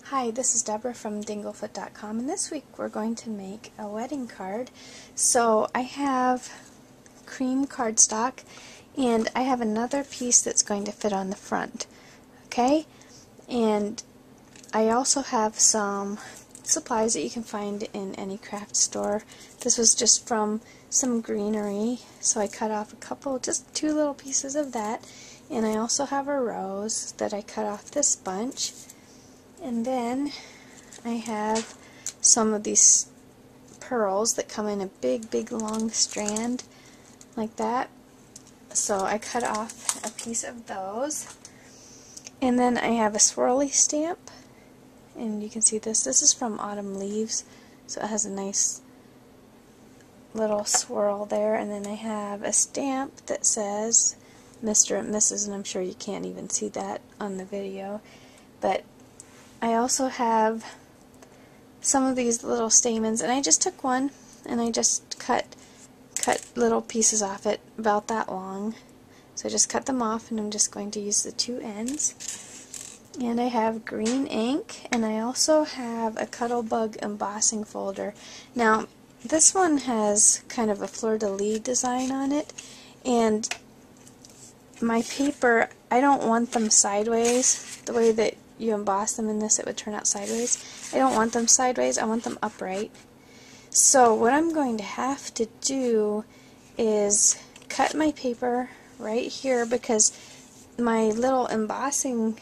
Hi, this is Deborah from dinglefoot.com, and this week we're going to make a wedding card. So I have cream cardstock, and I have another piece that's going to fit on the front. Okay? And I also have some supplies that you can find in any craft store. This was just from some greenery, so I cut off a couple, just two little pieces of that. And I also have a rose that I cut off this bunch. And then I have some of these pearls that come in a big long strand like that. So I cut off a piece of those. And then I have a swirly stamp, and you can see this. This is from Autumn Leaves, so it has a nice little swirl there. And then I have a stamp that says Mr. and Mrs., and I'm sure you can't even see that on the video. But I also have some of these little stamens, and I just took one and I just cut little pieces off it about that long. So I just cut them off, and I'm just going to use the two ends. And I have green ink, and I also have a Cuttlebug embossing folder. Now this one has kind of a fleur-de-lis design on it, and my paper, I don't want them sideways. The way that you emboss them in this, it would turn out sideways. I don't want them sideways, I want them upright. So what I'm going to have to do is cut my paper right here, because my little embossing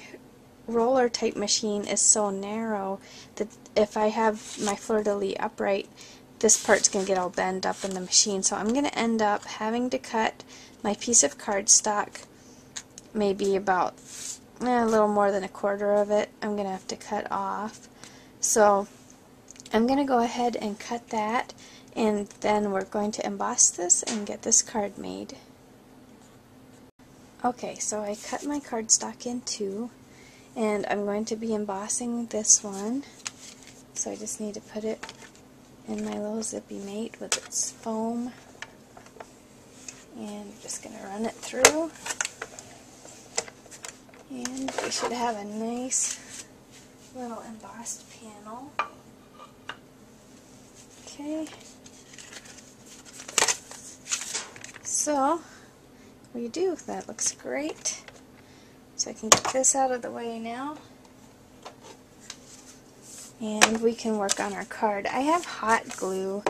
roller type machine is so narrow that if I have my fleur-de-lis upright, this part's going to get all bent up in the machine. So I'm going to end up having to cut my piece of cardstock, maybe about a little more than a quarter of it. I'm going to have to cut off. So I'm going to go ahead and cut that, and then we're going to emboss this and get this card made. Okay, so I cut my cardstock in two, and I'm going to be embossing this one. So I just need to put it in my little zippy mate with its foam, and I'm just going to run it through. And we should have a nice little embossed panel. Okay. So we do. That looks great. So I can get this out of the way now. And we can work on our card. I have hot glue,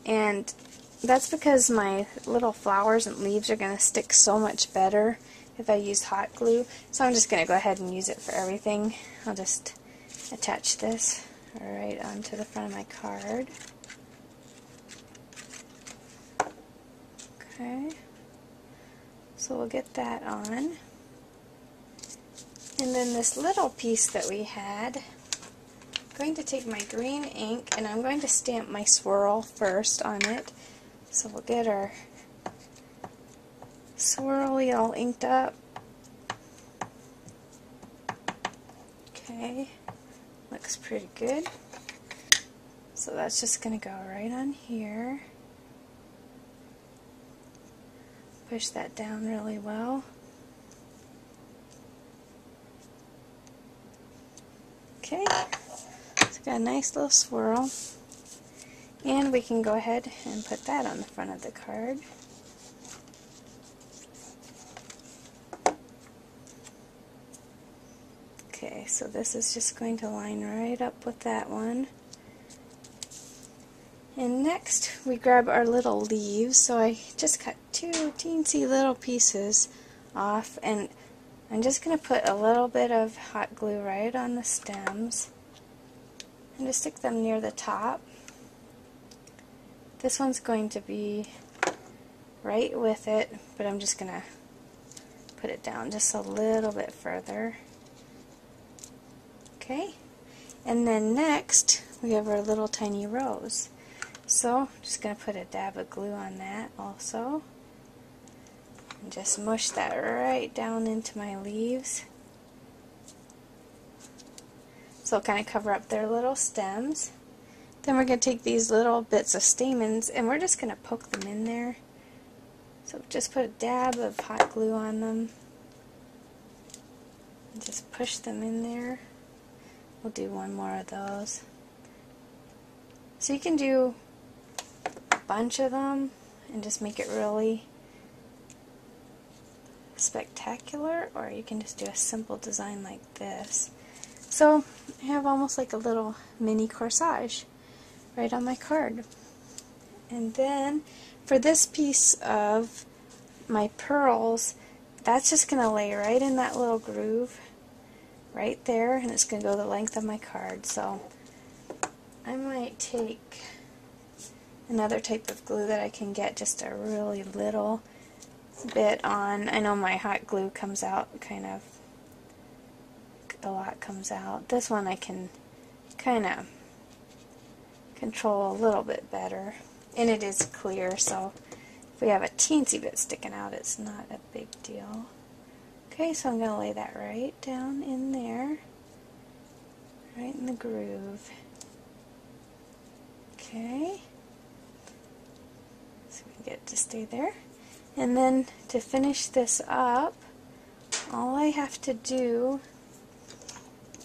and that's because my little flowers and leaves are going to stick so much better if I use hot glue. So I'm just going to go ahead and use it for everything. I'll just attach this right onto the front of my card. Okay. So we'll get that on. And then this little piece that we had, I'm going to take my green ink and I'm going to stamp my swirl first on it. So we'll get our swirly all inked up. Okay, looks pretty good. So that's just going to go right on here. Push that down really well. Okay, it's got a nice little swirl. And we can go ahead and put that on the front of the card. Okay, so this is just going to line right up with that one. And next we grab our little leaves. So I just cut two teensy little pieces off, and I'm just going to put a little bit of hot glue right on the stems and just stick them near the top. This one's going to be right with it, but I'm just going to put it down just a little bit further. Okay, and then next we have our little tiny rose. So I'm just going to put a dab of glue on that also, and just mush that right down into my leaves. So it'll kind of cover up their little stems. Then we're going to take these little bits of stamens and we're just going to poke them in there. So just put a dab of hot glue on them and just push them in there. we'll do one more of those. So you can do a bunch of them and just make it really spectacular, or you can just do a simple design like this. So I have almost like a little mini corsage right on my card. And then for this piece of my pearls, that's just going to lay right in that little groove right there, and it's going to go the length of my card. So I might take another type of glue that I can get just a really little bit on. I know my hot glue comes out kind of, a lot comes out. This one I can kind of control a little bit better, and it is clear, so if we have a teensy bit sticking out, it's not a big deal. Okay, so I'm going to lay that right down in there, right in the groove. Okay, so we get it to stay there. And then to finish this up, all I have to do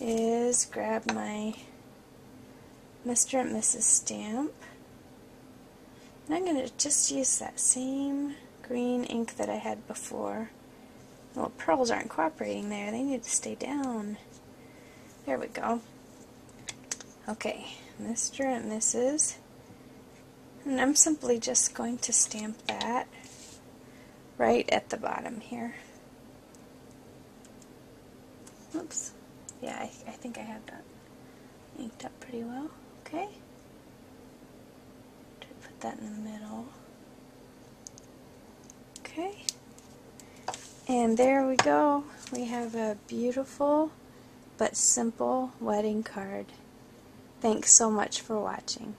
is grab my Mr. and Mrs. stamp, and I'm going to just use that same green ink that I had before. The little pearls aren't cooperating there, they need to stay down. There we go. Okay, Mr. and Mrs. And I'm simply just going to stamp that right at the bottom here. Oops. Yeah, I think I have that inked up pretty well. Okay. Try to put that in the middle. Okay. And there we go. We have a beautiful but simple wedding card. Thanks so much for watching.